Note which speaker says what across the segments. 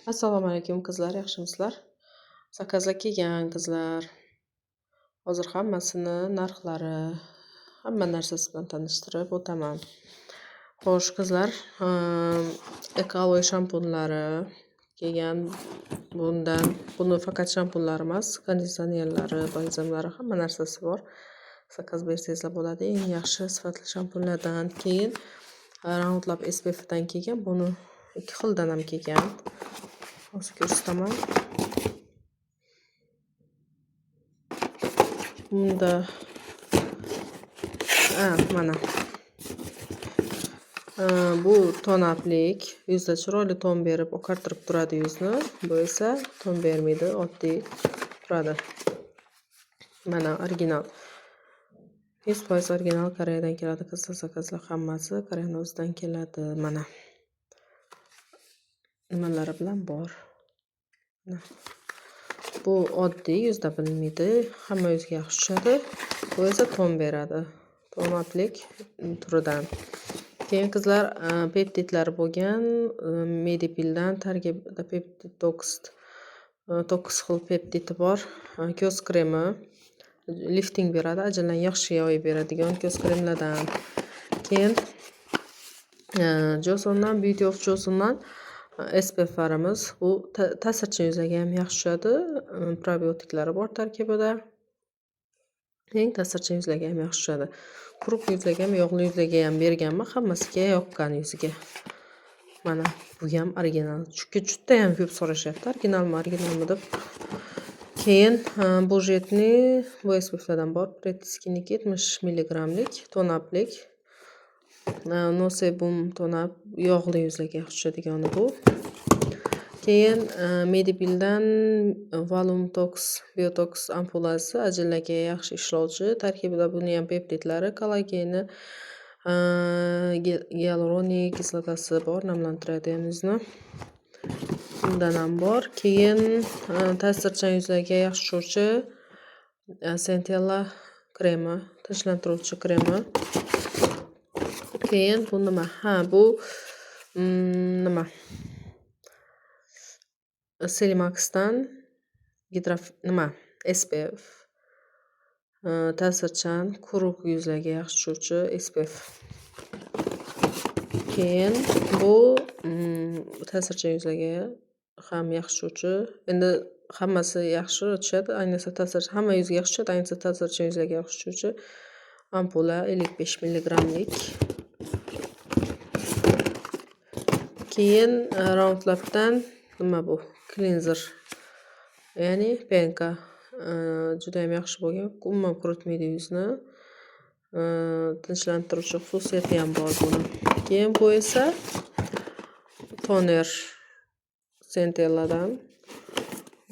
Speaker 1: Assalomu alaykum qizlar, yaxshimisizlar? Zakazga kelgan qizlar. Hozir hammasini narxlari, hamma narsasi bilan tanishtirib o'taman. Xo'sh qizlar, ekoloy shampunlari kelgan. Buni faqat shampunlar emas, konditsionerlari, balzamlari, hamma narsasi bor. Zakaz bersangizlar bo'ladi. Eng yaxshi sifatli shampunlardan. Keyin Roundlab SPF dan kelgan. Buni ikki xildan ham kelgan. Hozir ko'rsataman. Bunda mana bu tonaplik yuzda chiroyli ton berib oqartirib turadi yuzni. Bu esa ton bermaydi, oddiy turadi. Mana original. 100% original Koreyadan keladi qizlar, zakazlar hammasi Koreyaning o'zidan keladi. Mana nimalari bilan bor. Bu oddiy, yuzda bilinmaydi, hamma yuzga yaxshi tushadi. Bu esa ton beradi. Tonaplik turidan. Keyin qizlar peptidlari bo'lgan Medipildan tarkibida peptid 9 xil peptidi bor. Ko'z kremi lifting beradi, ajinlarni yaxshi yoyib beradigan ko'z kremlardan. Keyin Johnsondan Beauty of Johnsondan SPF'larimiz bu ta'sirchan yuzlarga ham yaxshi tushadi. Probiotiklari bor tarkibida. Eng ta'sirchan yuzlarga ham yaxshi tushadi. Quruq yuzlarga ham, yog'li yuzlarga ham berganman, hammasiga yoqqan yuziga. Mana bu ham original. Chunki juda ham ko'p so'rashyapti, originalmi deb. Keyin Bojetni bu SPF'lardan bor. Pretty Skin'niki 70 mg tonaplik. No sebum tonap yog'li yuzlarga yaxshi tushadigani bu. Keyin Medipildan Volume Tox Biotox ampulasi ajinlarga yaxshi ishlovchi. Tarkibida buni ham peptidlari, kollageni, gialuronik kislotasi bor, namlantiradi ham yuzni. Bundan ham bor. Keyin ta'sirchan yuzlarga yaxshi tushuvchi Centella kremi, tinchlantiruvchi kremi. Keyin bu nima? Bu nima? Selimaxdan SPF. Ta'sirchan quruq yuzlarga yaxshi tushuvchi SPF. Keyin bu ta'sirchan yuzlarga ham yaxshi tushuvchi. Endi hammasi yaxshi tushadi, ayniqsa hamma yuzga yaxshi tushadi, ayniqsa ta'sirchan yuzlarga yaxshi tushuvchi ampula 55 mg. Keyin Roundlabdan nima bu? Cleanser. Ya'ni penka. Juda ham yaxshi bo'lgan. Umuman quritmaydi yuzni. Tinchlantiruvchi xususiyati ham bor buni. Keyin bu esa toner Centelladan.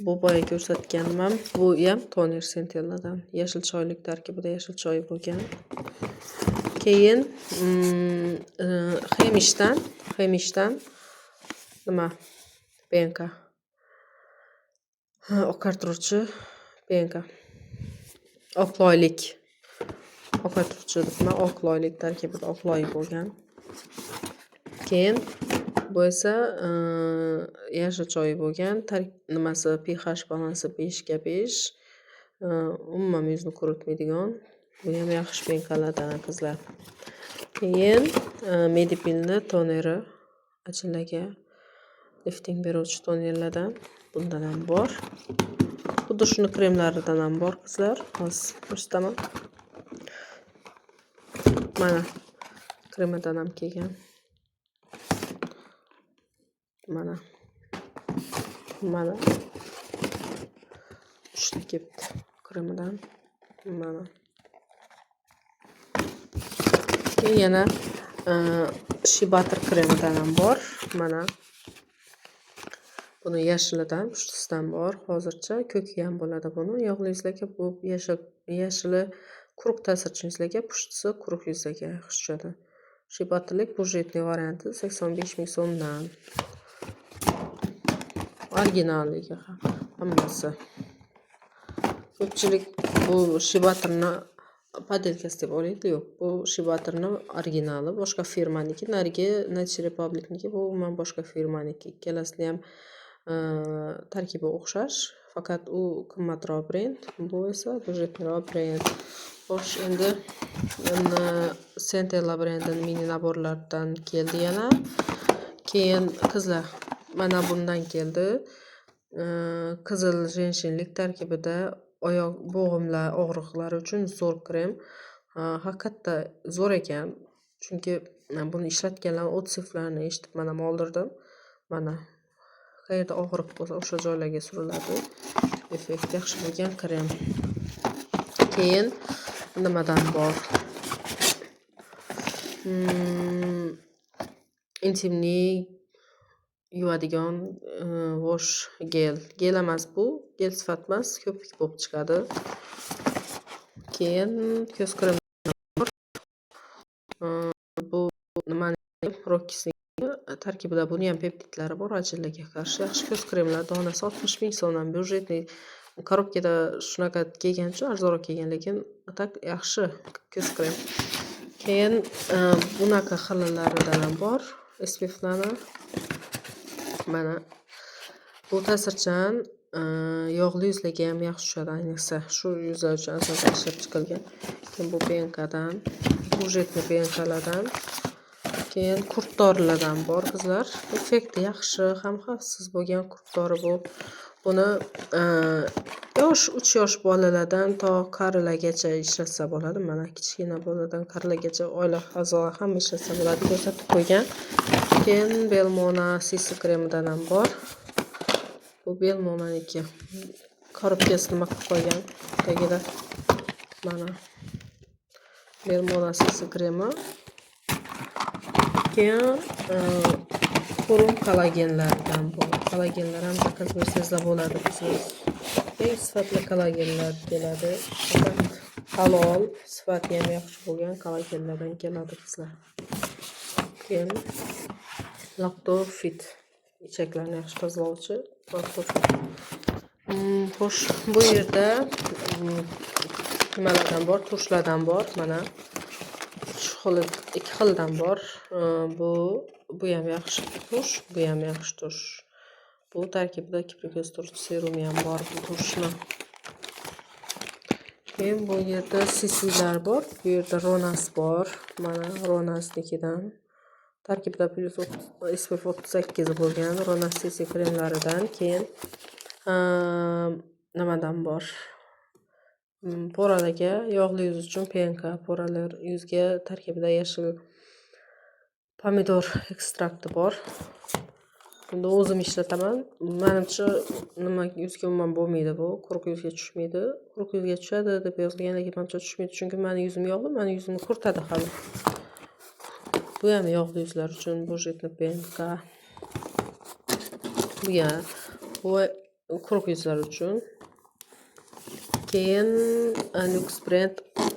Speaker 1: Bu boya ko'rsatganim ham bu ham toner Centelladan. Yashil choylik tarkibida yashil choy bo'lgan. Keyin Hemishdan nima? Penka. Oqartiruvchi penka. Oqloylik. Oqartiruvchi nima? Oqloylik tarkibida oqloy bo'lgan. Keyin bu esa yashil choy bo'lgan. Nimasi pH balansi 5 ga 5. Umuman yuzni quritmaydigan. Bu ham yaxshi penkalardan qizlar. Keyin Medipilni toneri ajinlarga lifting beruvchi tonerlardan. Bundan ham bor. Xuddi shuni kremlaridan ham bor qizlar. Hozir ko'rsataman. Mana kremidan ham kelgan. Mana uchta kelibdi kremidan. Mana. Keyin yana Shibater kremidan ham bor. Mana buni yashilidan, uchtasidan bor. Hozircha ko'ki ham bo'ladi buni. Yog'li yuzlarga bu yashili quruq ta'sirchan yuzlarga, pushtisi quruq yuzlarga yaxshi tushadi. Shibaterlik Bojetni varianti 85 ming so'mdan. Originalligi hammasi. Ko'pchilik bu Shibaterni podelkasi deb o'ylaydi. Yo'q, bu Shibaterni originali, boshqa firmaniki. Narigi Nature Republicniki bu umuman boshqa firmaniki. Ikkalasini ham tarkibi o'xshash, faqat u qimmatroq brend, bu esa budjetliroq brend. Xo'sh, endi Centella brendining mini naborlaridan keldi yana. Keyin qizlar mana bundan keldi. Qizil jenshinlik tarkibida oyoq bo'g'imlar og'riqlari uchun zo'r krem. Haqiqatda zo'r ekan. Chunki buni ishlatganlar otsiflarni eshitib mana oldirdim. Mana qayerda og'riq bo'lsa o'sha joylarga suriladi. Effekt yaxshi bo'lgan krem. Keyin nimadan bor? Intimniy yuvadigan wash gel. Gel emas bu, gel sifat emas, ko'pik bo'lib chiqadi. Keyin ko'z kremi bor. Bu nimaning Rockisning tarkibida buni ham peptidlari bor, ajinlarga qarshi yaxshi ko'z kremlar. Donasi 60 ming so'mdan byudjetli korobkada shunaqa kelgan uchun arzonroq kelgan, lekin tak yaxshi ko'z krem. Keyin bunaqa xillaridan ham bor. SPF'lari mana bu ta'sirchan yog'li yuzlarga ham yaxshi tushadi, ayniqsa shu yuzlar uchun asosan ishlab chiqilgan. Keyin bu penkadan, budjetli penkalardan, keyin kurtdorilardan bor qizlar. Effekti yaxshi, ham xavfsiz bo'lgan kurtdori bu. Buni 3 yosh bolalardan to qarilargacha ishlatsa bo'ladi. Mana kichkina boladan qarilargacha oila a'zolari ham ishlatsa bo'ladi, ko'rsatib qo'ygan. Keyin Belmona CC kremidan ham bor. Bu Belmonaniki. Korobkasini nima qilib qo'ygan tagida. Mana Belmona CC kremi. Keyin Forum kollagenlardan bor. Kollagenlar ham zakaz bersangizlar bo'ladi. Eng sifatli kollagenlar keladi. Halol, sifati ham yaxshi bo'lgan kollagenlardan keladi qizlar. Keyin Lactofit ichaklarni yaxshi tozalovchi Lactofit. Xo'sh, bu yerda nimalardan bor? Tushlardan bor. Mana ikki xildan bor. Bu ham yaxshi tush, bu ham yaxshi tush. Bu tarkibida kipriko'z turchi serumi ham bor bu tushni. Keyin bu yerda CC'lar bor. Bu yerda Ronas bor. Mana Ronasnikidan. Tarkibida plus SPF 38 bo'lgan Ronas CC kremlaridan. Keyin nimadan bor? Poralarga yog'li yuz uchun penka. Poralar yuzga tarkibida yashil pomidor ekstrakti bor. Bunda o'zim ishlataman. Menimcha nima yuzga umuman bo'lmaydi bu. Quruq yuzga tushmaydi. Quruq yuzga tushadi deb yozilgan, lekin menimcha tushmaydi, chunki meni yuzim yog'li, meni yuzimni quritadi hali. Bu ham yog'li yuzlar uchun budjetli penka. Bu quruq yuzlar uchun. Keyin Lux brend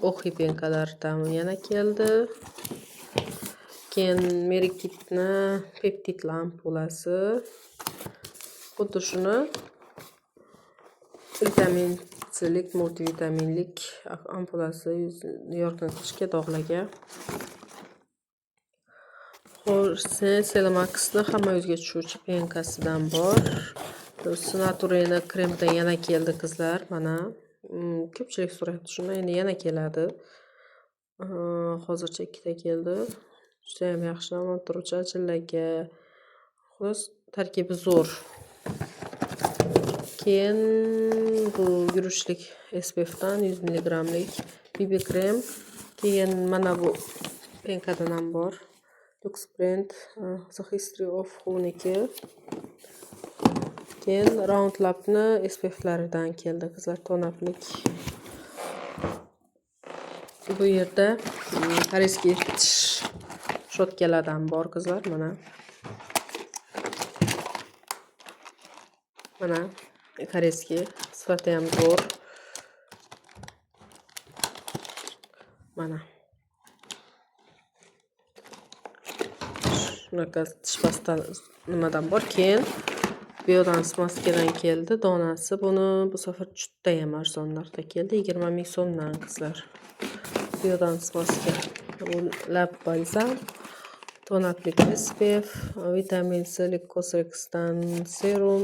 Speaker 1: Oxi penkalaridan yana keldi. Keyin Merikitni peptid ampulasi. Xuddi shuni vitaminlik, multivitaminlik ampulasi yuzni yorqinlatishga, dog'larga. Xo'sh, Selamax'ni hamma yuzga tushuvchi penkasidan bor. Snatureni kremidan yana keldi qizlar. Mana ko'pchilik so'rayapti shundan, endi yana keladi. Hozircha ikkita keldi. Juda ham yaxshi namoz turuvchi ajinlarga. Xo'sh, tarkibi zo'r. Keyin bu guruchlik SPF'dan 100 mg BB krem. Keyin mana bu penkadan ham bor. Lux brand The History of Who'niki. Keyin Roundlab'ni SPF'laridan keldi qizlar, tonaplik. Bu yerda koreyskiy tish shotkalardan bor qizlar, mana. Mana koreyskiy, sifati ham zo'r. Mana. Shunaqa tish pasta nimadan bor? Keyin Biodance maskadan keldi. Donasi buni bu safar juda ham arzon narxda keldi. 20 ming so'mdan qizlar. Biodance maska. Bu lab balzam. tonatlik SPF, vitamin C Licosex-dan serum,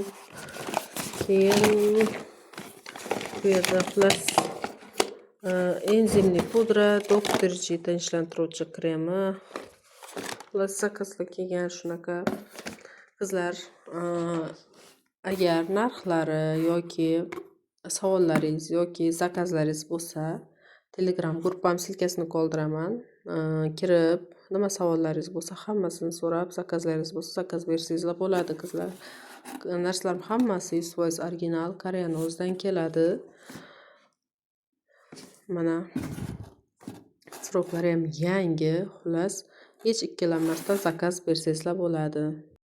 Speaker 1: keyin bu yerda xullas enzimli pudra, Dr. G tinchlantiruvchi kremi. Xullas zakazga kelgan shunaqa. Qizlar, agar narxlari yoki savollaringiz yoki zakazlaringiz bo'lsa, Telegram gruppam silkasini qoldiraman. Kirib, nima savollaringiz bo'lsa, hammasini so'rab, zakazlaringiz bo'lsa, zakaz bersangizlar bo'ladi, qizlar. Narsalarım hammasi 100% original, Koreyaning o'zidan keladi. Mana sroklari ham yangi, xullas, hech ikkilanmasdan zakaz bersangizlar bo'ladi.